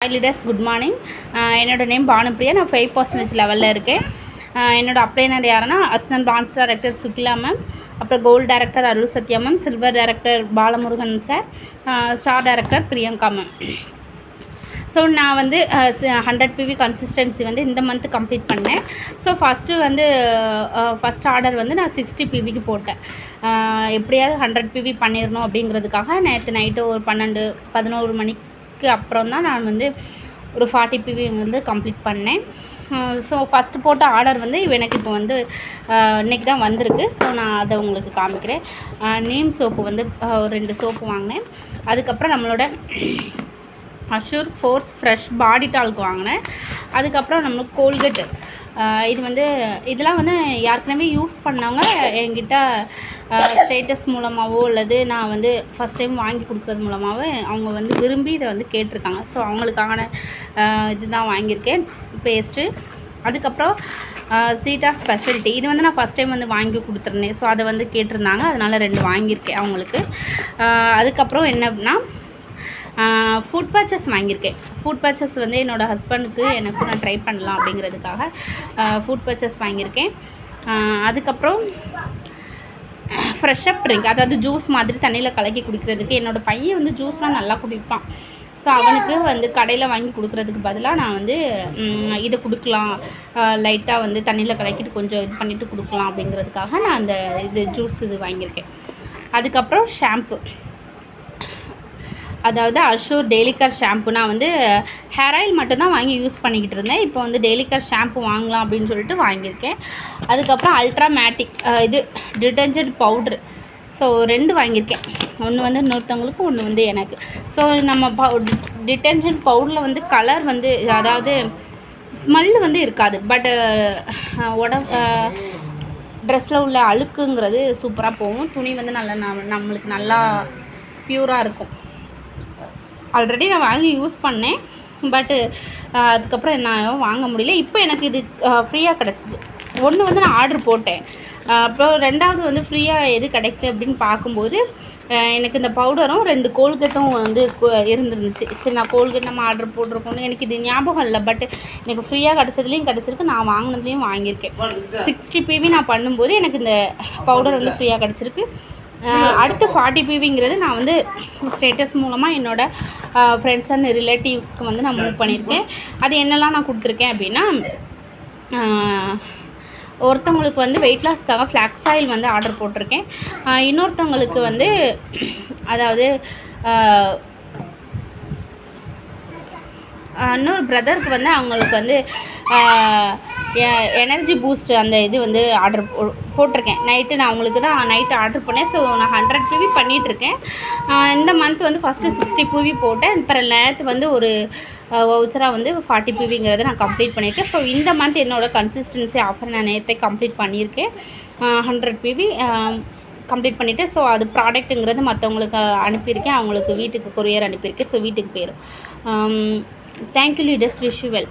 Hi leaders, good morning. என்னோட name Bhanupriya. நான் 5% லெவலில் இருக்கேன். என்னோடய அப்ளைனர் யாருன்னா assistant dance director Sukila ma'am, அப்புறம் gold director Arul Sathya ma'am, silver director Balamurugan sir, star director Priyanka ma'am. So நான் வந்து 100 PV கன்சிஸ்டன்சி வந்து இந்த மந்த் கம்ப்ளீட் பண்ணேன். ஸோ ஃபஸ்ட் ஆர்டர் வந்து நான் 60 PVக்கு போட்டேன். எப்படியாவது 100 PV பண்ணிடணும் அப்படிங்கிறதுக்காக நேற்று நைட்டு ஒரு 12-11 மணிக்கு அப்புறம் தான் நான் வந்து ஒரு 40 PV வந்து கம்ப்ளீட் பண்ணேன். ஸோ ஃபஸ்ட்டு போட்ட ஆர்டர் வந்து எனக்கு இப்போ வந்து இன்றைக்கி தான் வந்திருக்கு. ஸோ நான் அதை உங்களுக்கு காமிக்கிறேன். நீம் சோப்பு வந்து 2 சோப்பு வாங்கினேன். அதுக்கப்புறம் நம்மளோட அஷூர் ஃபோர்ஸ் ஃப்ரெஷ் பாடி டால்க் வாங்கினேன். அதுக்கப்புறம் நம்மளுக்கு கோல்கேட்டு, இது வந்து இதெல்லாம் வந்து யாருக்குமே யூஸ் பண்ணவங்க என்கிட்ட ஸ்டேட்டஸ் மூலமாகவோ அல்லது நான் வந்து ஃபஸ்ட் டைம் வாங்கி கொடுக்குறது மூலமாகவோ அவங்க வந்து விரும்பி இதை வந்து கேட்டிருக்காங்க. ஸோ அவங்களுக்கான இதுதான் வாங்கியிருக்கேன், பேஸ்ட்டு. அதுக்கப்புறம் சீட்டா ஸ்பெஷாலிட்டி, இது வந்து நான் ஃபஸ்ட் டைம் வந்து வாங்கி கொடுத்துருந்தேன். ஸோ அதை வந்து கேட்டிருந்தாங்க, அதனால் 2 வாங்கியிருக்கேன் அவங்களுக்கு. அதுக்கப்புறம் என்னன்னா ஃபுட் பர்ச்சஸ் வாங்கியிருக்கேன். ஃபுட் பர்ச்சஸ் வந்து என்னோடய ஹஸ்பண்டுக்கு எனக்கு நான் ட்ரை பண்ணலாம் அப்படிங்கிறதுக்காக ஃபுட் பர்ச்சஸ் வாங்கியிருக்கேன். அதுக்கப்புறம் ஃப்ரெஷ்ஷப் ட்ரிங்க், அதாவது ஜூஸ் மாதிரி தண்ணியில் கலக்கி குடிக்கிறதுக்கு. என்னோடய பையன் வந்து ஜூஸ்லாம் நல்லா குடிப்பான். ஸோ அவனுக்கு வந்து கடையில் வாங்கி கொடுக்குறதுக்கு பதிலாக நான் வந்து இதை கொடுக்கலாம், லைட்டாக வந்து தண்ணியில் கலக்கிட்டு கொஞ்சம் இது பண்ணிவிட்டு கொடுக்கலாம் அப்படிங்கிறதுக்காக நான் அந்த ஜூஸ் வாங்கியிருக்கேன். அதுக்கப்புறம் ஷாம்பு, அதாவது அஷூர் டெய்லி கேர் ஷாம்பு. நான் வந்து ஹேர் ஆயில் மட்டும்தான் வாங்கி யூஸ் பண்ணிக்கிட்டு இருந்தேன். இப்போ வந்து டெய்லி கேர் ஷாம்பு வாங்கலாம் அப்படின்னு சொல்லிட்டு வாங்கியிருக்கேன். அதுக்கப்புறம் அல்ட்ரா மேட்டிக் இது டிட்டர்ஜென்ட் பவுட்ரு. ஸோ 2 வாங்கியிருக்கேன். ஒன்று வந்து இன்னொருத்தவங்களுக்கு, ஒன்று வந்து எனக்கு. ஸோ நம்ம டிட்டர்ஜென்ட் பவுடரில் வந்து கலர் வந்து, அதாவது ஸ்மெல்லு வந்து இருக்காது, பட்டு ட்ரெஸ்ஸில் உள்ள அழுக்குங்கிறது சூப்பராக போகும். துணி வந்து நல்லா நம்மளுக்கு நல்லா ப்யூராக இருக்கும். ஆல்ரெடி நான் வாங்கி யூஸ் பண்ணேன், பட்டு அதுக்கப்புறம் என்னால் வாங்க முடியல. இப்போ எனக்கு இது ஃப்ரீயாக கிடச்சிச்சு. ஒன்று வந்து நான் ஆர்டர் போட்டேன், அப்புறம் 2வது வந்து ஃப்ரீயாக எது கிடைக்குது அப்படின்னு பார்க்கும்போது எனக்கு இந்த பவுடரும் 2 கோல்கேட்டும் வந்து இருந்துருந்துச்சு. சரி, நான் கோல்கேட் நம்ம ஆர்டர் போட்டிருக்கோன்னு எனக்கு இது ஞாபகம் இல்லை, பட் எனக்கு ஃப்ரீயாக கிடச்சதுலேயும் கிடச்சிருக்கு, நான் வாங்கினதுலேயும் வாங்கியிருக்கேன். 60 PV நான் பண்ணும்போது எனக்கு இந்த பவுடர் வந்து ஃப்ரீயாக கிடச்சிருக்கு. அடுத்து 40 PVங்கிறது நான் வந்து ஸ்டேட்டஸ் மூலமாக என்னோடய ஃப்ரெண்ட்ஸ் அண்ட் ரிலேட்டிவ்ஸ்க்கு வந்து நான் மூவ் பண்ணியிருக்கேன். அது என்னெல்லாம் நான் கொடுத்துருக்கேன் அப்படின்னா, ஒருத்தவங்களுக்கு வந்து வெயிட் லாஸ்க்காக ஃப்ளாக்ஸ் ஆயில் வந்து ஆர்டர் போட்டிருக்கேன். இன்னொருத்தவங்களுக்கு வந்து அதாவது இன்னொரு பிரதருக்கு வந்து அவங்களுக்கு வந்து எனர்ஜி பூஸ்ட் அந்த இது வந்து ஆர்டர் போட்டிருக்கேன். நைட்டு நான் அவங்களுக்கு தான் நைட்டு ஆர்டர் பண்ணேன். ஸோ நான் 100 PV பண்ணிகிட்ருக்கேன். இந்த மந்த் வந்து ஃபஸ்ட்டு 60 PV போட்டேன். அப்புறம் நேற்று வந்து ஒரு வவுச்சராக வந்து 40 PVங்கிறத நான் கம்ப்ளீட் பண்ணியிருக்கேன். ஸோ இந்த மந்த் என்னோடய கன்சிஸ்டன்சி ஆஃபர் நான் நேற்றே கம்ப்ளீட் பண்ணியிருக்கேன். 100 PV கம்ப்ளீட் பண்ணிவிட்டேன். ஸோ அது ப்ராடக்ட்டுங்கிறது மற்றவங்களுக்கு அனுப்பியிருக்கேன், அவங்களுக்கு வீட்டுக்கு கொரியர் அனுப்பியிருக்கேன். ஸோ வீட்டுக்கு போயிடும். Thank you leaders, wish you well.